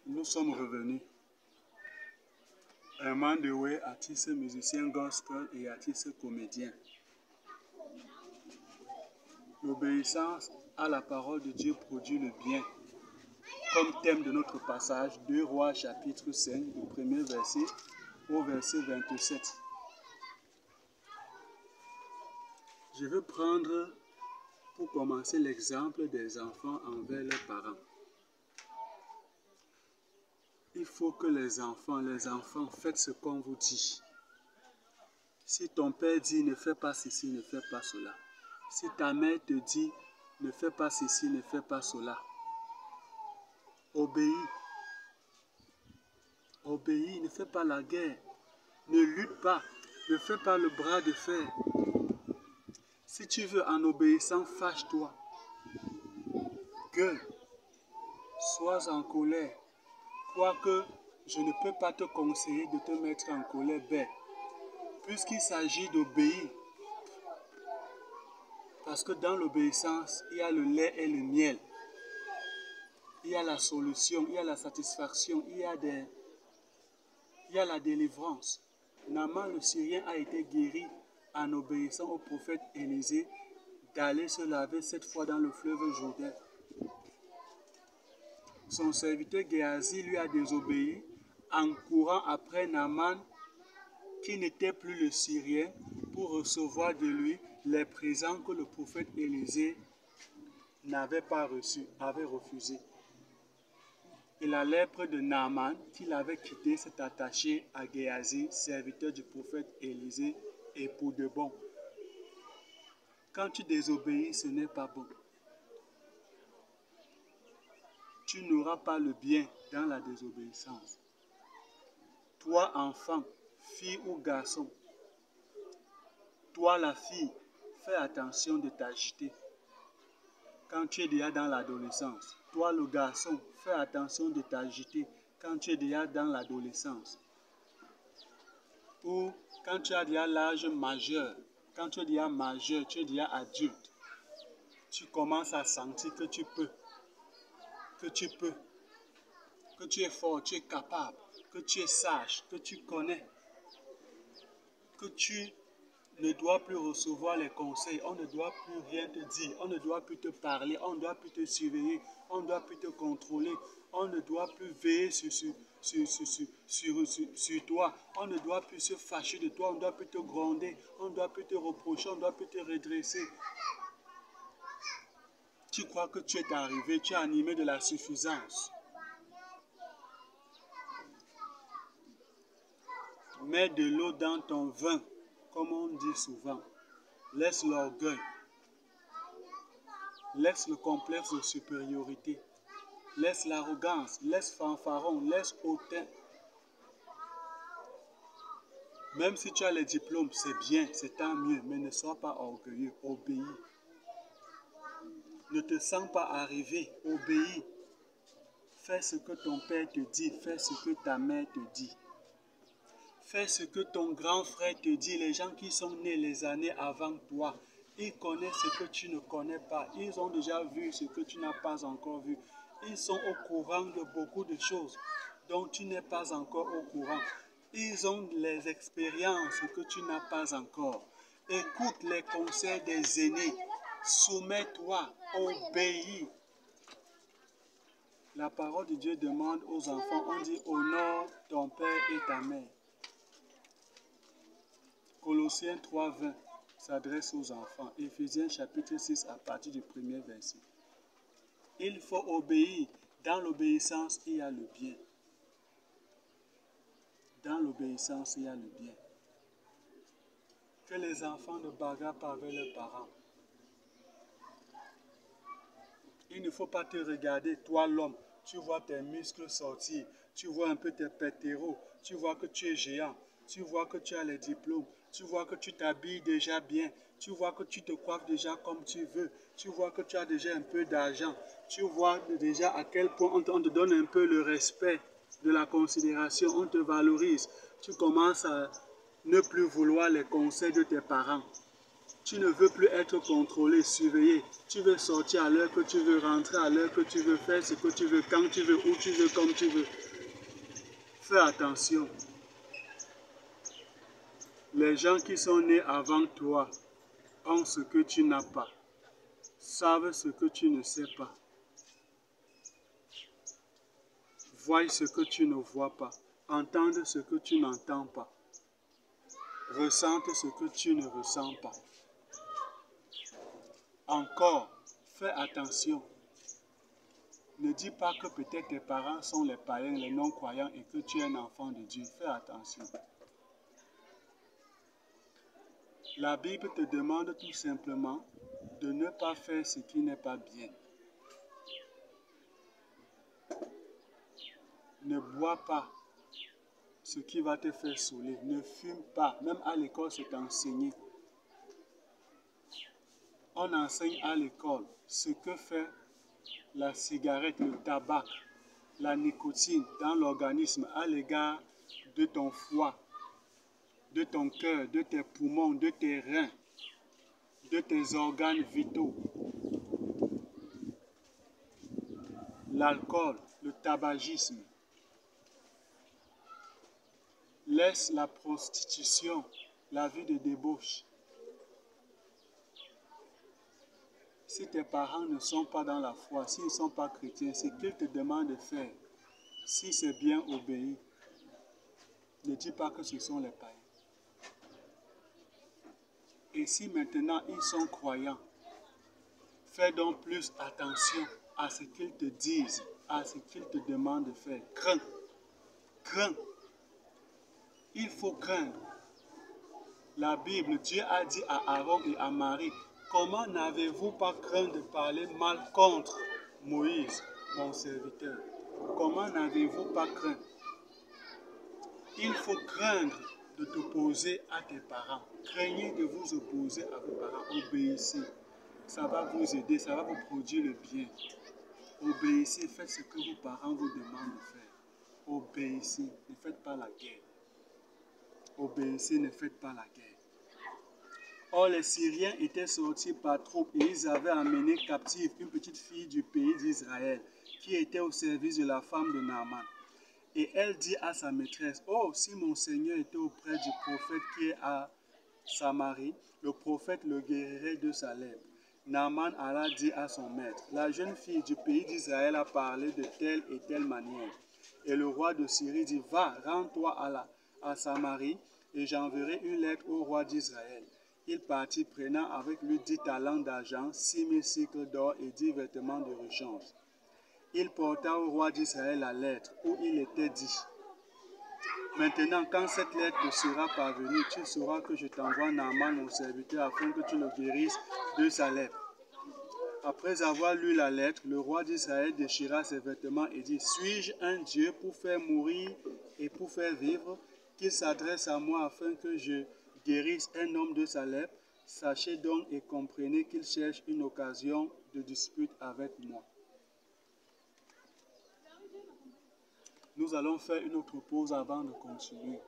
Nous sommes revenus. Herman Dewey, artiste musicien gospel et artiste comédien. L'obéissance à la parole de Dieu produit le bien. Comme thème de notre passage, 2 Rois chapitre 5, du premier verset au verset 27. Je veux prendre pour commencer l'exemple des enfants envers leurs parents. Il faut que les enfants, faites ce qu'on vous dit. Si ton père dit ne fais pas ceci, ne fais pas cela. Si ta mère te dit ne fais pas ceci, ne fais pas cela. Obéis. Obéis, ne fais pas la guerre. Ne lutte pas. Ne fais pas le bras de fer. Si tu veux en obéissant, fâche-toi. Gueule. Sois en colère. Quoique je ne peux pas te conseiller de te mettre en colère, bête. Puisqu'il s'agit d'obéir. Parce que dans l'obéissance, il y a le lait et le miel. Il y a la solution, il y a la satisfaction, il y a la délivrance. Naaman le Syrien a été guéri en obéissant au prophète Élisée d'aller se laver 7 fois dans le fleuve Jourdain. Son serviteur Géasi lui a désobéi en courant après Naaman qui n'était plus le Syrien pour recevoir de lui les présents que le prophète Élisée n'avait pas reçus, avait refusé. Et la lèpre de Naaman qu'il avait quitté s'est attachée à Géasi, serviteur du prophète Élisée, et pour de bon. Quand tu désobéis, ce n'est pas bon. Tu n'auras pas le bien dans la désobéissance. Toi, enfant, fille ou garçon, toi, la fille, fais attention de t'agiter. Quand tu es déjà dans l'adolescence, toi, le garçon, fais attention de t'agiter quand tu es déjà dans l'adolescence. Ou quand tu as déjà l'âge majeur, quand tu es déjà majeur, tu es déjà adulte, tu commences à sentir que tu peux, que tu es fort, tu es capable, que tu es sage, que tu connais, que tu ne dois plus recevoir les conseils, on ne doit plus rien te dire, on ne doit plus te parler, on ne doit plus te surveiller, on ne doit plus te contrôler, on ne doit plus veiller sur toi, on ne doit plus se fâcher de toi, on ne doit plus te gronder, on ne doit plus te reprocher, on ne doit plus te redresser. Tu crois que tu es arrivé, tu es animé de la suffisance. Mets de l'eau dans ton vin, comme on dit souvent. Laisse l'orgueil. Laisse le complexe de supériorité. Laisse l'arrogance. Laisse fanfaron. Laisse hautain. Même si tu as les diplômes, c'est bien, c'est tant mieux. Mais ne sois pas orgueilleux. Obéis. Ne te sens pas arrivé. Obéis. Fais ce que ton père te dit. Fais ce que ta mère te dit. Fais ce que ton grand frère te dit. Les gens qui sont nés les années avant toi, ils connaissent ce que tu ne connais pas. Ils ont déjà vu ce que tu n'as pas encore vu. Ils sont au courant de beaucoup de choses dont tu n'es pas encore au courant. Ils ont les expériences que tu n'as pas encore. Écoute les conseils des aînés. Soumets-toi, obéis. La parole de Dieu demande aux enfants, on dit honore ton père et ta mère. Colossiens 3:20 s'adresse aux enfants. Éphésiens chapitre 6 à partir du premier verset. Il faut obéir. Dans l'obéissance, il y a le bien. Dans l'obéissance, il y a le bien. Que les enfants ne bagarrent pas avec leurs parents. Il ne faut pas te regarder, toi l'homme. Tu vois tes muscles sortir. Tu vois un peu tes pectoraux. Tu vois que tu es géant. Tu vois que tu as les diplômes. Tu vois que tu t'habilles déjà bien. Tu vois que tu te coiffes déjà comme tu veux. Tu vois que tu as déjà un peu d'argent. Tu vois déjà à quel point on te donne un peu le respect, de la considération. On te valorise. Tu commences à ne plus vouloir les conseils de tes parents. Tu ne veux plus être contrôlé, surveillé. Tu veux sortir à l'heure que tu veux, rentrer à l'heure que tu veux, faire ce que tu veux, quand tu veux, où tu veux, comme tu veux. Fais attention. Les gens qui sont nés avant toi ont ce que tu n'as pas, savent ce que tu ne sais pas, voient ce que tu ne vois pas, entendent ce que tu n'entends pas, ressentent ce que tu ne ressens pas. Encore, fais attention. Ne dis pas que peut-être tes parents sont les païens, les non-croyants et que tu es un enfant de Dieu. Fais attention. La Bible te demande tout simplement de ne pas faire ce qui n'est pas bien. Ne bois pas ce qui va te faire saouler. Ne fume pas. Même à l'école, c'est enseigné. On enseigne à l'école ce que fait la cigarette, le tabac, la nicotine dans l'organisme à l'égard de ton foie, de ton cœur, de tes poumons, de tes reins, de tes organes vitaux. L'alcool, le tabagisme. Laisse la prostitution, la vie de débauche. Si tes parents ne sont pas dans la foi, s'ils ne sont pas chrétiens, ce qu'ils te demandent de faire, si c'est bien obéi, ne dis pas que ce sont les païens. Et si maintenant ils sont croyants, fais donc plus attention à ce qu'ils te disent, à ce qu'ils te demandent de faire. Crains. Crains. Il faut craindre. La Bible, Dieu a dit à Aaron et à Marie, comment n'avez-vous pas craint de parler mal contre Moïse, mon serviteur? Comment n'avez-vous pas craint? Il faut craindre de t'opposer à tes parents. Craignez de vous opposer à vos parents. Obéissez. Ça va vous aider, ça va vous produire le bien. Obéissez, faites ce que vos parents vous demandent de faire. Obéissez, ne faites pas la guerre. Obéissez, ne faites pas la guerre. Or, les Syriens étaient sortis par troupes et ils avaient amené captive une petite fille du pays d'Israël qui était au service de la femme de Naaman. Et elle dit à sa maîtresse, « Oh, si mon Seigneur était auprès du prophète qui est à Samarie, le prophète le guérirait de sa lèpre. » Naaman alla dire à son maître, « La jeune fille du pays d'Israël a parlé de telle et telle manière. » Et le roi de Syrie dit, « Va, rends-toi à Samarie, et j'enverrai une lettre au roi d'Israël. » Il partit prenant avec lui 10 talents d'argent, 6000 cycles d'or et 10 vêtements de rechange. Il porta au roi d'Israël la lettre où il était dit, « Maintenant, quand cette lettre te sera parvenue, tu sauras que je t'envoie Naaman, mon serviteur, afin que tu le guérisses de sa lèpre. » Après avoir lu la lettre, le roi d'Israël déchira ses vêtements et dit, « Suis-je un Dieu pour faire mourir et pour faire vivre, qu'il s'adresse à moi afin que je guérisse un homme de sa lèpre? Sachez donc et comprenez qu'il cherche une occasion de dispute avec moi. » Nous allons faire une autre pause avant de continuer.